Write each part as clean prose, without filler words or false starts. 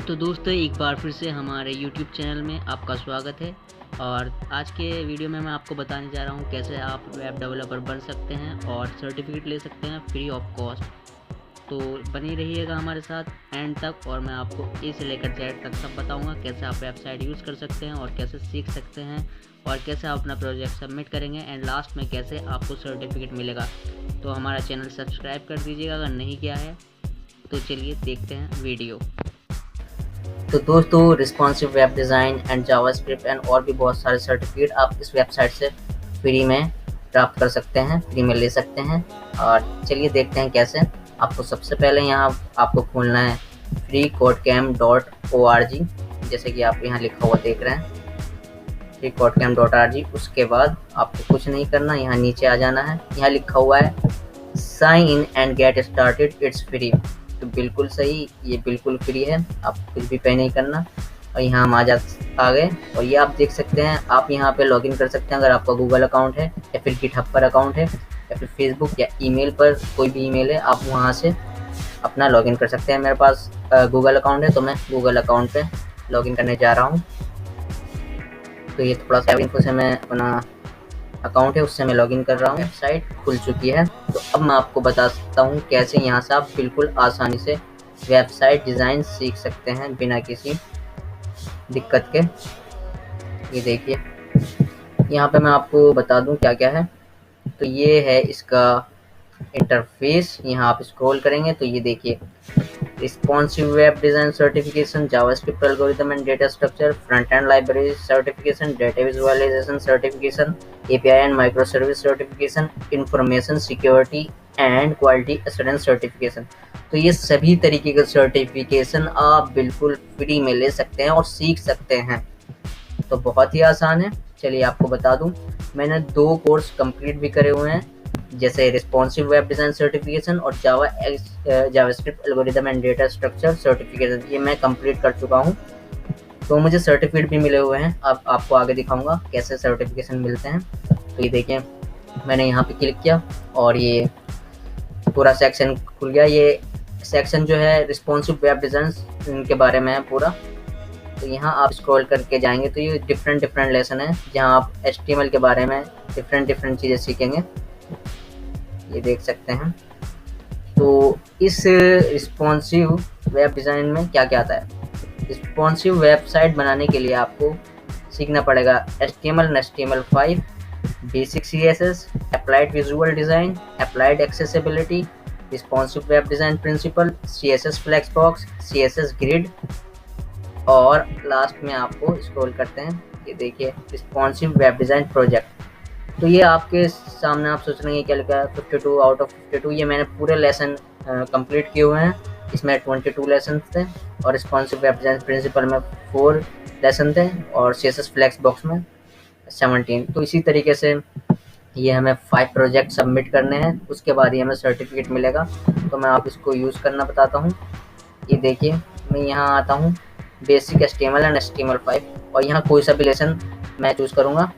तो दोस्तों एक बार फिर से हमारे YouTube चैनल में आपका स्वागत है। और आज के वीडियो में मैं आपको बताने जा रहा हूँ कैसे आप वेब डेवलपर बन सकते हैं और सर्टिफिकेट ले सकते हैं फ्री ऑफ कॉस्ट। तो बनी रहिएगा हमारे साथ एंड तक और मैं आपको ए से लेकर जेड तक सब बताऊँगा कैसे आप वेबसाइट यूज़ कर सकते हैं और कैसे सीख सकते हैं और कैसे आप अपना प्रोजेक्ट सबमिट करेंगे एंड लास्ट में कैसे आपको सर्टिफिकेट मिलेगा। तो हमारा चैनल सब्सक्राइब कर दीजिएगा अगर नहीं किया है। तो चलिए देखते हैं वीडियो। तो दोस्तों responsive web design and JavaScript and और भी बहुत सारे सर्टिफिकेट आप इस वेबसाइट से फ्री में प्राप्त कर सकते हैं, फ्री में ले सकते हैं। और चलिए देखते हैं कैसे। आपको सबसे पहले यहाँ आपको खोलना है freecodecamp.org, जैसे कि आप यहाँ लिखा हुआ देख रहे हैं freecodecamp.org। उसके बाद आपको कुछ नहीं करना, यहाँ नीचे आ जाना है। यहाँ लिखा हुआ है sign in and get started, it's free. तो बिल्कुल सही, ये बिल्कुल फ्री है, आप कुछ भी पे नहीं करना। और यहाँ हम आ गए और ये आप देख सकते हैं, आप यहाँ पे लॉगिन कर सकते हैं अगर आपका गूगल अकाउंट है या फिर गिटहब पर अकाउंट है या फिर फेसबुक या ईमेल पर कोई भी ईमेल है, आप वहाँ से अपना लॉगिन कर सकते हैं। मेरे पास गूगल अकाउंट है तो मैं गूगल अकाउंट पे लॉगिन करने जा रहा हूँ। तो ये थोड़ा सा इन्फो से मैं अपना अकाउंट है उससे मैं लॉगिन कर रहा हूँ। साइट खुल चुकी है। तो अब मैं आपको बता सकता हूँ कैसे यहाँ से आप बिल्कुल आसानी से वेबसाइट डिज़ाइन सीख सकते हैं बिना किसी दिक्कत के। ये देखिए, यहाँ पे मैं आपको बता दूँ क्या क्या है। तो ये है इसका इंटरफेस। यहाँ आप स्क्रॉल करेंगे तो ये देखिए, responsive web design certification, JavaScript algorithm and data structure, front end library certification, data visualisation certification, API and micro service certification, information security and quality assurance certification. तो ये सभी तरीके के सर्टिफिकेशन आप बिल्कुल फ्री में ले सकते हैं और सीख सकते हैं। तो बहुत ही आसान है। चलिए आपको बता दूं, मैंने 2 कोर्स कंप्लीट भी करे हुए हैं, जैसे रिस्पॉन्सिव वेब डिज़ाइन सर्टिफिकेशन और JavaScript algorithm and data structure certification. ये मैं कंप्लीट कर चुका हूँ, तो मुझे सर्टिफिकेट भी मिले हुए हैं। अब आपको आगे दिखाऊंगा कैसे सर्टिफिकेशन मिलते हैं। तो ये देखिए, मैंने यहाँ पे क्लिक किया और ये पूरा सेक्शन खुल गया। ये सेक्शन जो है रिस्पॉन्सिव वेब डिज़ाइन के बारे में है पूरा। तो यहाँ आप स्क्रॉल करके जाएंगे तो ये डिफरेंट लेसन है, जहाँ आप HTML के बारे में डिफरेंट चीज़ें सीखेंगे। ये देख सकते हैं। तो इस रिस्पॉन्सिव वेब डिज़ाइन में क्या क्या आता है। रिस्पॉन्सिव वेबसाइट बनाने के लिए आपको सीखना पड़ेगा HTML and HTML5, basic CSS, applied visual design, applied accessibility, responsive web design principle, CSS flexbox, CSS grid और लास्ट में आपको स्क्रॉल करते हैं, ये देखिए रिस्पॉन्सिव वेब डिज़ाइन प्रोजेक्ट। तो ये आपके सामने आप सोच रहे हैं क्या लिखा है 52 आउट ऑफ 52। ये मैंने पूरे लेसन कंप्लीट किए हुए हैं। इसमें 22 लेसन थे और रिस्पॉन्सिव वेब डिज़ाइन प्रिंसिपल में 4 लेसन थे और CSS फ्लेक्स बॉक्स में 17। तो इसी तरीके से ये हमें 5 प्रोजेक्ट सबमिट करने हैं, उसके बाद ही हमें सर्टिफिकेट मिलेगा। तो मैं आप इसको यूज़ करना बताता हूँ। ये देखिए, मैं यहाँ आता हूँ बेसिक HTML एंड HTML5 और यहाँ कोई सा भी लेसन मैं चूज़ करूँगा,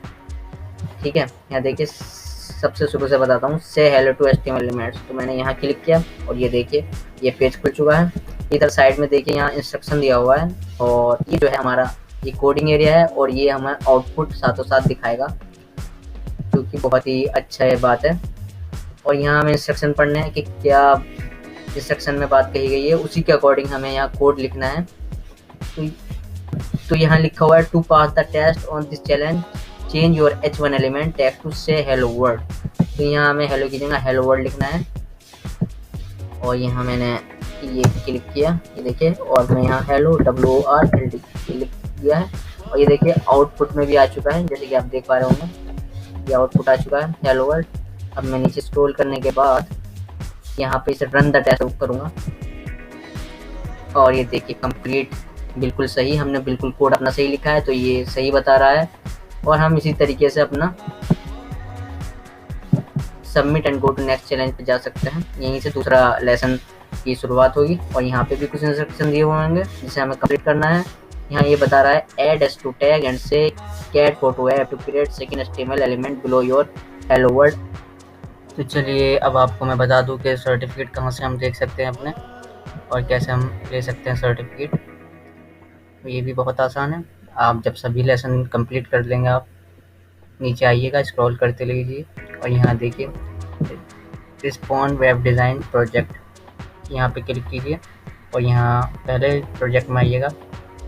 ठीक है। यहाँ देखिए, सबसे शुरू से बताता हूँ, से हेलो टू HTML एलिमेंट्स। तो मैंने यहाँ क्लिक किया और ये देखिए ये पेज खुल चुका है। इधर साइड में देखिए यहाँ इंस्ट्रक्शन दिया हुआ है और ये जो है हमारा ये कोडिंग एरिया है और ये हमें आउटपुट साथों साथ दिखाएगा, क्योंकि बहुत ही अच्छा ये बात है। और यहाँ हमें इंस्ट्रक्शन पढ़ने हैं कि क्या इंस्ट्रक्शन में बात कही गई है, उसी के अकॉर्डिंग हमें यहाँ कोड लिखना है। तो यहाँ लिखा हुआ है to pass the test on this challenge change your H1 element text to say hello world. तो यहाँ हमें हेलो की जगह हेलो वर्ल्ड लिखना है और यहाँ मैंने ये क्लिक किया, ये देखिए, और मैं यहाँ हेलो WORLD लिख दिया है और ये देखिए आउटपुट में भी आ चुका है, जैसे कि आप देख पा रहे होंगे ये आउटपुट आ चुका है हेलो वर्ल्ड। अब मैं नीचे स्क्रॉल करने के बाद यहाँ पे इसे रन द टेस्ट करूँगा और ये देखिए कंप्लीट, बिल्कुल सही, हमने बिल्कुल कोड अपना सही लिखा है तो ये सही बता रहा है। और हम इसी तरीके से अपना submit and go to next challenge पे जा सकते हैं। यहीं से दूसरा लेसन की शुरुआत होगी और यहाँ पे भी कुछ इंस्ट्रक्शन दिए हुए होंगे जिसे हमें कंप्लीट करना है। यहाँ ये बता रहा है add h2 tag and say cat photo है to create second HTML element below your hello world. तो चलिए अब आपको मैं बता दूं कि सर्टिफिकेट कहाँ से हम देख सकते हैं अपने और कैसे हम ले सकते हैं सर्टिफिकेट। ये भी बहुत आसान है। आप जब सभी लेसन कंप्लीट कर लेंगे, आप नीचे आइएगा, स्क्रॉल करते लीजिए और यहाँ देखिए रिस्पॉन्ड वेब डिज़ाइन प्रोजेक्ट, यहाँ पे क्लिक कीजिए और यहाँ पहले प्रोजेक्ट में आइएगा।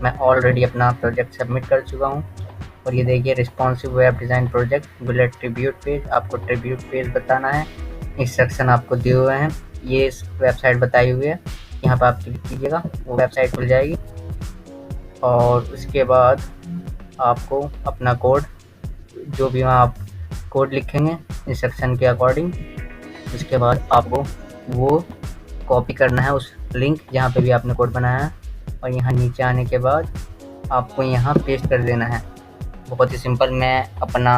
मैं ऑलरेडी अपना प्रोजेक्ट सबमिट कर चुका हूँ और ये देखिए responsive web design project bullet tribute page, आपको ट्रिब्यूट पेज बताना है। इंस्ट्रक्शन आपको दिए हुए हैं, ये वेबसाइट बताई हुई है, यहाँ पर आप क्लिक कीजिएगा, वो वेबसाइट खुल जाएगी और उसके बाद आपको अपना कोड, जो भी वहाँ आप कोड लिखेंगे इंस्ट्रक्शन के अकॉर्डिंग, उसके बाद आपको वो कॉपी करना है उस लिंक जहाँ पे भी आपने कोड बनाया है और यहाँ नीचे आने के बाद आपको यहाँ पेस्ट कर देना है। बहुत ही सिंपल, मैं अपना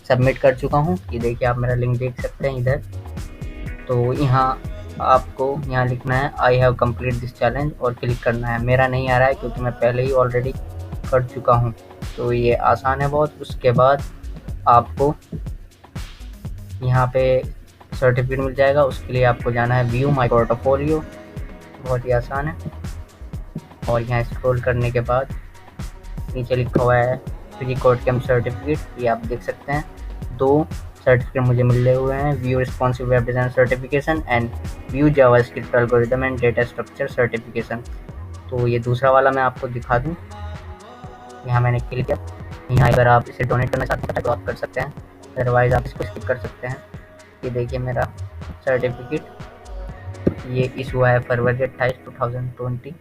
सबमिट कर चुका हूँ। ये देखिए आप मेरा लिंक देख सकते हैं इधर। तो यहाँ आपको यहाँ लिखना है I have complete this challenge और क्लिक करना है। मेरा नहीं आ रहा है क्योंकि मैं पहले ही ऑलरेडी कर चुका हूँ, तो ये आसान है बहुत। उसके बाद आपको यहाँ पे सर्टिफिकेट मिल जाएगा, उसके लिए आपको जाना है व्यू माई पोर्टफोलियो, बहुत ही आसान है। और यहाँ स्क्रॉल करने के बाद नीचे लिखा हुआ है फ्री कोड कैम सर्टिफिकेट, ये आप देख सकते हैं। 2 सर्टिफिकेट मुझे मिले हुए हैं, view responsive web design certification and view JavaScript algorithm and data structure certification. तो ये दूसरा वाला मैं आपको दिखा दूँ, यहाँ मैंने क्लिक किया। यहाँ अगर आप इसे डोनेट करना चाहते हैं तो आप कर सकते हैं, अदरवाइज़ आप इसको स्किप कर सकते हैं। ये देखिए मेरा सर्टिफिकेट ये इशू हुआ है फरवरी 28, 2020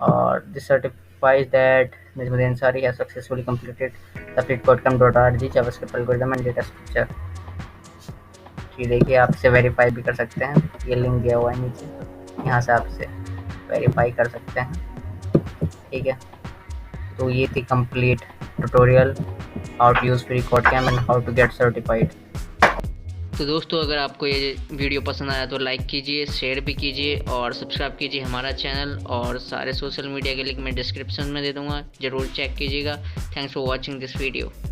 और this certifies that Ms. Mudin Ansari has successfully completed the FreeCodeCamp.org JavaScript algorithm and data structure। ये देखिए आप इसे वेरीफाई भी कर सकते हैं, ये लिंक दिया हुआ है नीचे, यहाँ से आप इसे वेरीफाई कर सकते हैं। ठीक है, तो ये थी complete tutorial how to use FreeCodeCamp and how to get certified. तो दोस्तों अगर आपको ये वीडियो पसंद आया तो लाइक कीजिए, शेयर भी कीजिए और सब्सक्राइब कीजिए हमारा चैनल, और सारे सोशल मीडिया के लिंक मैं डिस्क्रिप्शन में दे दूँगा, ज़रूर चेक कीजिएगा। Thanks for watching this video.